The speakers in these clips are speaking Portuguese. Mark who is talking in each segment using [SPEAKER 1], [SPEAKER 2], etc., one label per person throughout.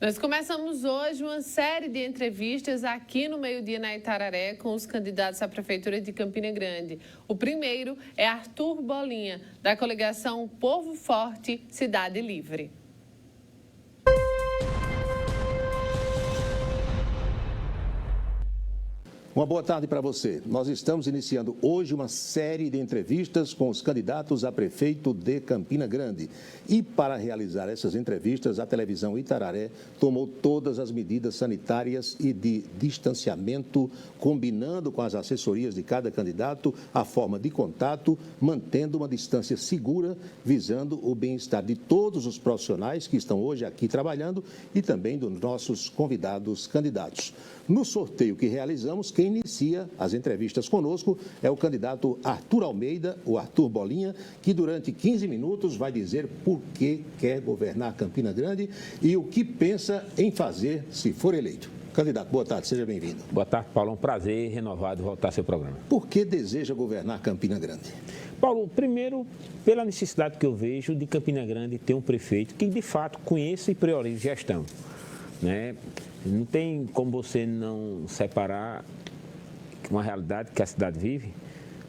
[SPEAKER 1] Nós começamos hoje uma série de entrevistas aqui no Meio-Dia na Itararé com os candidatos à Prefeitura de Campina Grande. O primeiro é Arthur Bolinha, da coligação Povo Forte, Cidade Livre.
[SPEAKER 2] Uma boa tarde para você. Nós estamos iniciando hoje uma série de entrevistas com os candidatos a prefeito de Campina Grande. E para realizar essas entrevistas, a televisão Itararé tomou todas as medidas sanitárias e de distanciamento, combinando com as assessorias de cada candidato a forma de contato, mantendo uma distância segura, visando o bem-estar de todos os profissionais que estão hoje aqui trabalhando e também dos nossos convidados candidatos. No sorteio que realizamos, quem inicia as entrevistas conosco é o candidato Arthur Almeida, o Arthur Bolinha, que durante 15 minutos vai dizer por que quer governar Campina Grande e o que pensa em fazer se for eleito. Candidato, boa tarde, seja bem-vindo.
[SPEAKER 3] Boa tarde, Paulo. É um prazer renovado voltar ao seu programa.
[SPEAKER 2] Por que deseja governar Campina Grande?
[SPEAKER 3] Paulo, primeiro, pela necessidade que eu vejo de Campina Grande ter um prefeito que, de fato, conheça e priorize gestão, né? Não tem como você não separar uma realidade que a cidade vive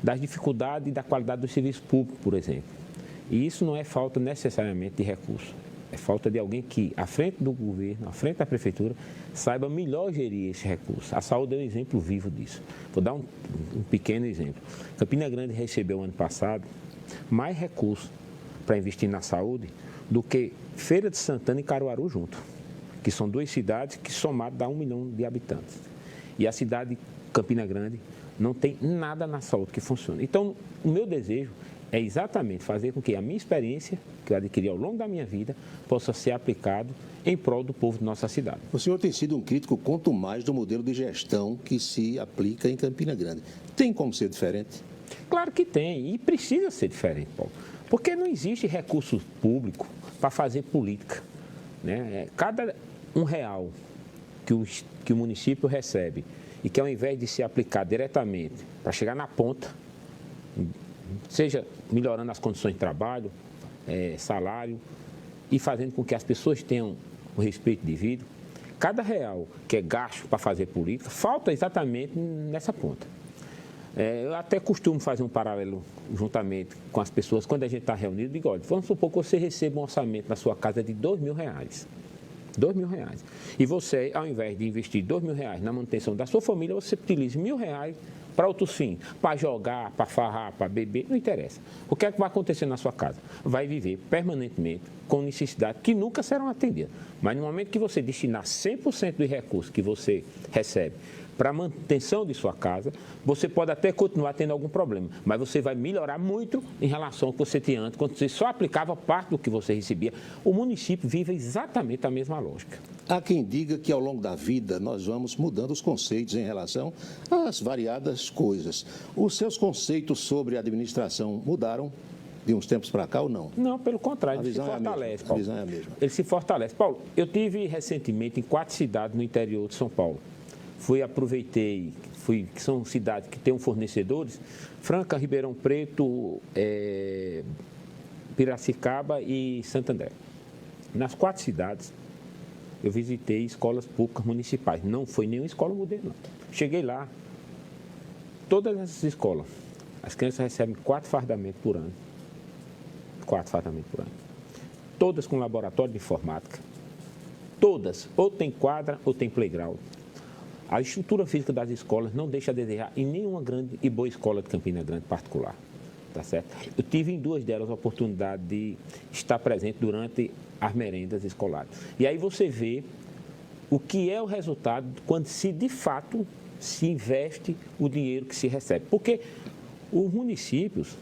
[SPEAKER 3] das dificuldades e da qualidade do serviço público, por exemplo. E isso não é falta necessariamente de recursos, é falta de alguém que, à frente do governo, à frente da prefeitura, saiba melhor gerir esse recurso. A saúde é um exemplo vivo disso. Vou dar um pequeno exemplo. Campina Grande recebeu, ano passado, mais recursos para investir na saúde do que Feira de Santana e Caruaru junto, que são duas cidades que somadas dá 1 milhão de habitantes. E a cidade de Campina Grande não tem nada na saúde que funcione. Então, o meu desejo é exatamente fazer com que a minha experiência, que eu adquiri ao longo da minha vida, possa ser aplicado em prol do povo de nossa cidade.
[SPEAKER 2] O senhor tem sido um crítico quanto mais do modelo de gestão que se aplica em Campina Grande. Tem como ser diferente?
[SPEAKER 3] Claro que tem, e precisa ser diferente, Paulo. Porque não existe recurso público para fazer política, né? Cada R$1 que o município recebe e que ao invés de ser aplicado diretamente para chegar na ponta, seja melhorando as condições de trabalho, salário e fazendo com que as pessoas tenham o respeito devido, cada R$1 que é gasto para fazer política falta exatamente nessa ponta. Eu até costumo fazer um paralelo juntamente com as pessoas quando a gente está reunido, digo, olha, vamos supor que você receba um orçamento na sua casa de R$2.000. R$2.000. E você, ao invés de investir R$2.000 na manutenção da sua família, você utiliza R$1.000 para outros fins, para jogar, para farrar, para beber, não interessa. O que é que vai acontecer na sua casa? Vai viver permanentemente com necessidades que nunca serão atendidas. Mas no momento que você destinar 100% dos recursos que você recebe para a manutenção de sua casa, você pode até continuar tendo algum problema, mas você vai melhorar muito em relação ao que você tinha antes, quando você só aplicava parte do que você recebia. O município vive exatamente a mesma lógica.
[SPEAKER 2] Há quem diga que ao longo da vida nós vamos mudando os conceitos em relação às variadas coisas. Os seus conceitos sobre administração mudaram de uns tempos para cá ou não?
[SPEAKER 3] Não, pelo contrário, ele se fortalece, Paulo.
[SPEAKER 2] A visão é a mesma.
[SPEAKER 3] Ele se fortalece. Paulo, eu tive recentemente em 4 cidades no interior de São Paulo. Aproveitei, que são cidades que têm fornecedores, Franca, Ribeirão Preto, Piracicaba e Santo André. Nas 4 cidades, eu visitei escolas públicas municipais. Não foi nenhuma escola modelo, não. Cheguei lá, todas essas escolas, as crianças recebem 4 fardamentos por ano. 4 fardamentos por ano. Todas com laboratório de informática. Todas, ou tem quadra ou tem playground. A estrutura física das escolas não deixa a desejar em nenhuma grande e boa escola de Campina Grande particular, tá certo? Eu tive em 2 delas a oportunidade de estar presente durante as merendas escolares. E aí você vê o que é o resultado quando se, de fato, se investe o dinheiro que se recebe. Porque os municípios,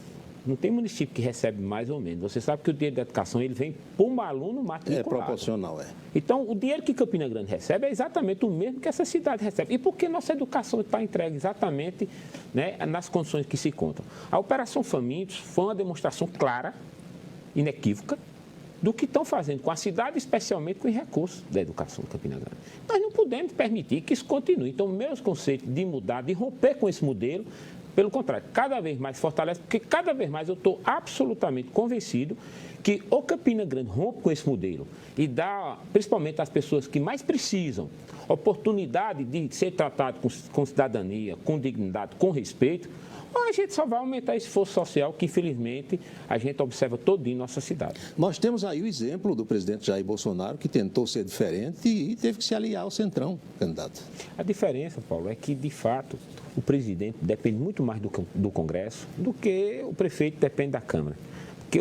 [SPEAKER 3] não tem município que recebe mais ou menos. Você sabe que o dinheiro da educação ele vem por um aluno matriculado.
[SPEAKER 2] É proporcional, é.
[SPEAKER 3] Então, o dinheiro que Campina Grande recebe é exatamente o mesmo que essa cidade recebe. E por que nossa educação está entregue exatamente, né, nas condições que se encontram? A Operação Famintos foi uma demonstração clara, inequívoca, do que estão fazendo com a cidade, especialmente com os recursos da educação de Campina Grande. Nós não podemos permitir que isso continue. Então, meus conceitos de mudar, de romper com esse modelo, Pelo contrário, cada vez mais fortalece, porque cada vez mais eu estou absolutamente convencido que o Campina Grande rompe com esse modelo e dá, principalmente às pessoas que mais precisam, oportunidade de ser tratado com cidadania, com dignidade, com respeito, a gente só vai aumentar esse esforço social que, infelizmente, a gente observa todo dia em nossa cidade.
[SPEAKER 2] Nós temos aí o exemplo do presidente Jair Bolsonaro, que tentou ser diferente e teve que se aliar ao Centrão, candidato.
[SPEAKER 3] A diferença, Paulo, é que, de fato, o presidente depende muito mais do Congresso do que o prefeito depende da Câmara. Porque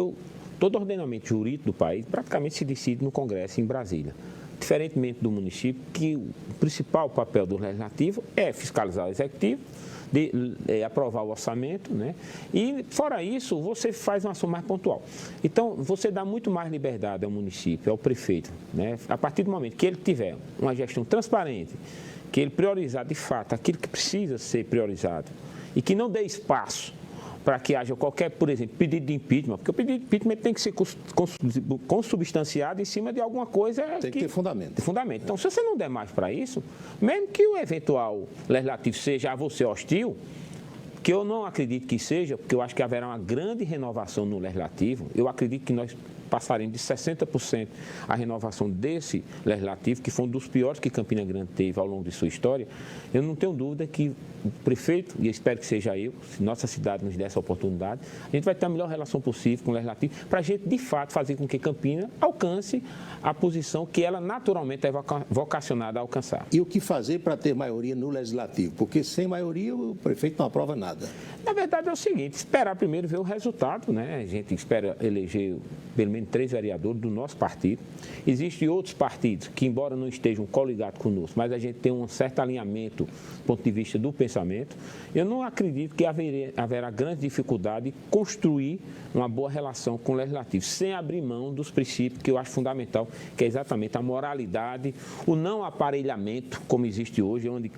[SPEAKER 3] todo ordenamento jurídico do país praticamente se decide no Congresso, em Brasília. Diferentemente do município, que o principal papel do Legislativo é fiscalizar o Executivo, aprovar o orçamento, né? E, fora isso, você faz uma ação mais pontual. Então, você dá muito mais liberdade ao município, ao prefeito, né? A partir do momento que ele tiver uma gestão transparente, que ele priorizar, de fato, aquilo que precisa ser priorizado e que não dê espaço para que haja qualquer, por exemplo, pedido de impeachment, porque o pedido de impeachment tem que ser consubstanciado em cima de alguma coisa
[SPEAKER 2] tem que ter fundamento.
[SPEAKER 3] Então, se você não der mais para isso, mesmo que o eventual legislativo seja a você hostil, que eu não acredito que seja, porque eu acho que haverá uma grande renovação no legislativo, eu acredito que nós passaremos de 60% a renovação desse legislativo, que foi um dos piores que Campina Grande teve ao longo de sua história. Eu não tenho dúvida que o prefeito, e eu espero que seja eu, se nossa cidade nos der essa oportunidade, a gente vai ter a melhor relação possível com o legislativo para a gente, de fato, fazer com que Campina alcance a posição que ela naturalmente é vocacionada a alcançar.
[SPEAKER 2] E o que fazer para ter maioria no legislativo? Porque sem maioria o prefeito não aprova nada.
[SPEAKER 3] Na verdade é o seguinte, esperar primeiro ver o resultado, né? A gente espera eleger pelo menos 3 vereadores do nosso partido. Existem outros partidos que, embora não estejam coligados conosco, mas a gente tem um certo alinhamento do ponto de vista do pensamento. Eu não acredito que haverá grande dificuldade em construir uma boa relação com o legislativo, sem abrir mão dos princípios que eu acho fundamental, que é exatamente a moralidade, o não aparelhamento, como existe hoje, onde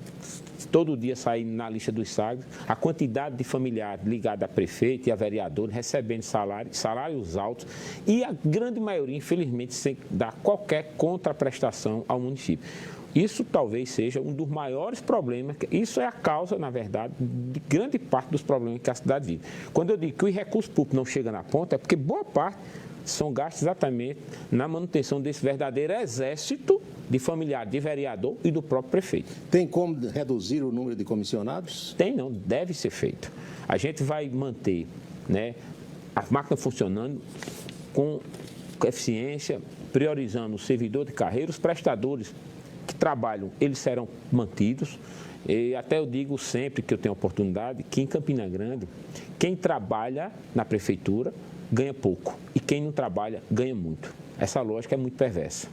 [SPEAKER 3] todo dia sai na lista dos SAGs, a quantidade de familiares ligados a prefeito e a vereador recebendo salários altos e a grande maioria, infelizmente, sem dar qualquer contraprestação ao município. Isso talvez seja um dos maiores problemas, isso é a causa, na verdade, de grande parte dos problemas que a cidade vive. Quando eu digo que o recurso público não chega na ponta, é porque boa parte são gastos exatamente na manutenção desse verdadeiro exército de familiar, de vereador e do próprio prefeito.
[SPEAKER 2] Tem como reduzir o número de comissionados?
[SPEAKER 3] Tem não, deve ser feito. A gente vai manter, né, a máquina funcionando com eficiência, priorizando o servidor de carreira, os prestadores que trabalham, eles serão mantidos. E até eu digo sempre que eu tenho oportunidade, que em Campina Grande, quem trabalha na prefeitura ganha pouco e quem não trabalha ganha muito. Essa lógica é muito perversa.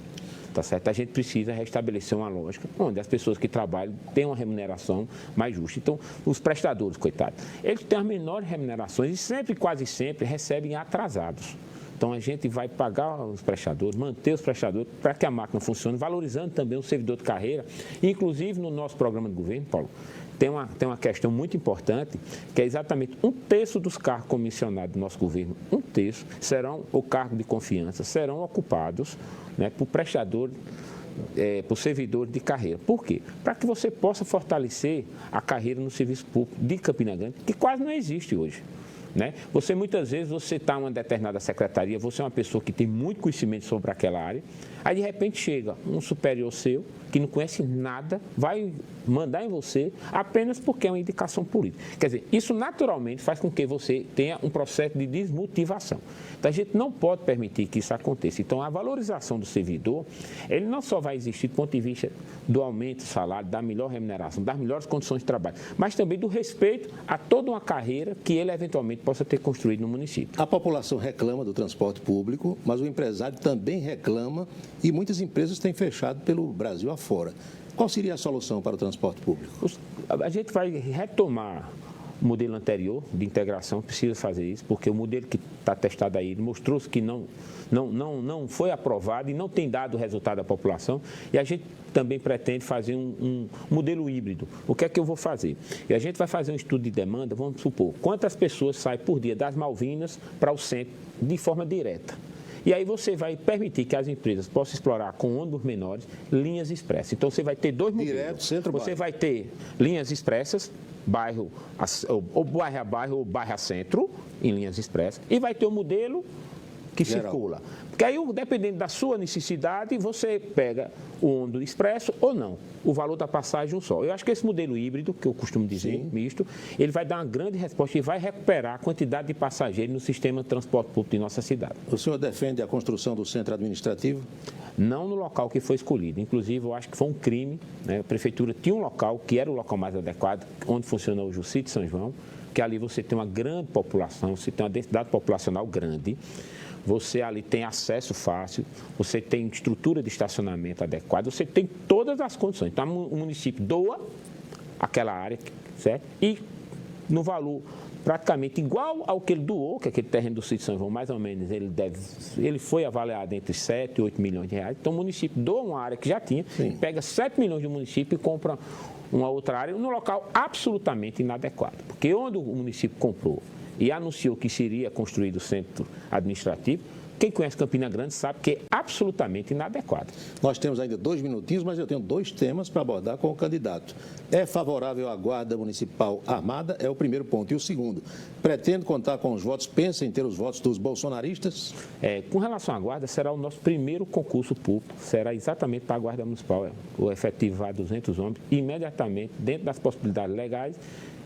[SPEAKER 3] Tá certo? A gente precisa restabelecer uma lógica onde as pessoas que trabalham têm uma remuneração mais justa. Então, os prestadores, coitados, eles têm as menores remunerações e sempre, quase sempre, recebem atrasados. Então, a gente vai pagar os prestadores, manter os prestadores para que a máquina funcione, valorizando também o servidor de carreira. Inclusive, no nosso programa de governo, Paulo, tem uma questão muito importante, que é exatamente 1/3 dos cargos comissionados do nosso governo, 1/3 serão o cargo de confiança, serão ocupados, né, por prestador, por servidor de carreira. Por quê? Para que você possa fortalecer a carreira no serviço público de Campina Grande, que quase não existe hoje. Né? Você, muitas vezes, você está em uma determinada secretaria, você é uma pessoa que tem muito conhecimento sobre aquela área, aí, de repente, chega um superior seu, que não conhece nada, vai mandar em você apenas porque é uma indicação política. Quer dizer, isso naturalmente faz com que você tenha um processo de desmotivação. Então, a gente não pode permitir que isso aconteça. Então, a valorização do servidor, ele não só vai existir do ponto de vista do aumento do salário, da melhor remuneração, das melhores condições de trabalho, mas também do respeito a toda uma carreira que ele, eventualmente, possa ter construído no município.
[SPEAKER 2] A população reclama do transporte público, mas o empresário também reclama e muitas empresas têm fechado pelo Brasil afora. Qual seria a solução para o transporte público?
[SPEAKER 3] A gente vai retomar o modelo anterior de integração, precisa fazer isso, porque o modelo que está testado aí mostrou-se que não foi aprovado e não tem dado resultado à população. E a gente também pretende fazer um modelo híbrido. O que é que eu vou fazer? E a gente vai fazer um estudo de demanda, vamos supor, quantas pessoas saem por dia das Malvinas para o centro de forma direta. E aí você vai permitir que as empresas possam explorar com ônibus menores linhas expressas. Então você vai ter dois modelos.
[SPEAKER 2] Direto, centro-bairro.
[SPEAKER 3] Você vai ter linhas expressas, bairro ou bairro a bairro ou bairro a centro, em linhas expressas, e vai ter o modelo que
[SPEAKER 2] geral.
[SPEAKER 3] Circula. Porque aí, dependendo da sua necessidade, você pega o ônibus expresso ou não. O valor da passagem um só. Eu acho que esse modelo híbrido, que eu costumo dizer,
[SPEAKER 2] Sim.
[SPEAKER 3] misto, ele vai dar uma grande resposta e vai recuperar a quantidade de passageiros no sistema de transporte público de nossa cidade.
[SPEAKER 2] O senhor defende a construção do centro administrativo?
[SPEAKER 3] Não no local que foi escolhido. Inclusive, eu acho que foi um crime, né? A prefeitura tinha um local que era o local mais adequado, onde funcionou o Jussi de São João, que ali você tem uma grande população, você tem uma densidade populacional grande, você ali tem acesso fácil, você tem estrutura de estacionamento adequada, você tem todas as condições. Então, o município doa aquela área, certo? E no valor praticamente igual ao que ele doou, que é aquele terreno do sítio São João, mais ou menos, ele foi avaliado entre 7 e 8 milhões de reais. Então, o município doa uma área que já tinha, pega 7 milhões do município e compra uma outra área num local absolutamente inadequado. Porque onde o município comprou e anunciou que seria construído o centro administrativo, quem conhece Campina Grande sabe que é absolutamente inadequado.
[SPEAKER 2] Nós temos ainda 2 minutinhos, mas eu tenho 2 temas para abordar com o candidato. É favorável à Guarda Municipal Armada? É o primeiro ponto. E o segundo, pretende contar com os votos, pensa em ter os votos dos bolsonaristas?
[SPEAKER 3] Com relação à Guarda, será o nosso primeiro concurso público, será exatamente para a Guarda Municipal, o efetivar 200 homens, imediatamente, dentro das possibilidades legais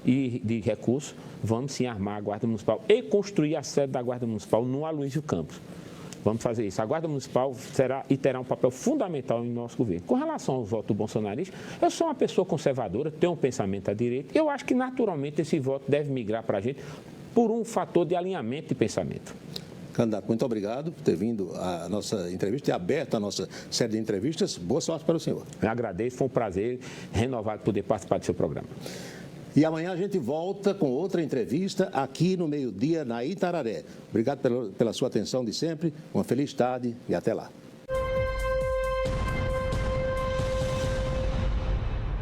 [SPEAKER 3] e de recursos, vamos sim armar a Guarda Municipal e construir a sede da Guarda Municipal no Aloysio Campos. Vamos fazer isso. A Guarda Municipal será e terá um papel fundamental em nosso governo. Com relação ao voto bolsonarista, eu sou uma pessoa conservadora, tenho um pensamento à direita, eu acho que naturalmente esse voto deve migrar para a gente por um fator de alinhamento de pensamento.
[SPEAKER 2] Candidato, muito obrigado por ter vindo à nossa entrevista e aberto a nossa série de entrevistas. Boa sorte para o senhor.
[SPEAKER 3] Eu agradeço, foi um prazer renovado poder participar do seu programa.
[SPEAKER 2] E amanhã a gente volta com outra entrevista aqui no meio-dia na Itararé. Obrigado pela sua atenção de sempre, uma feliz tarde e até lá.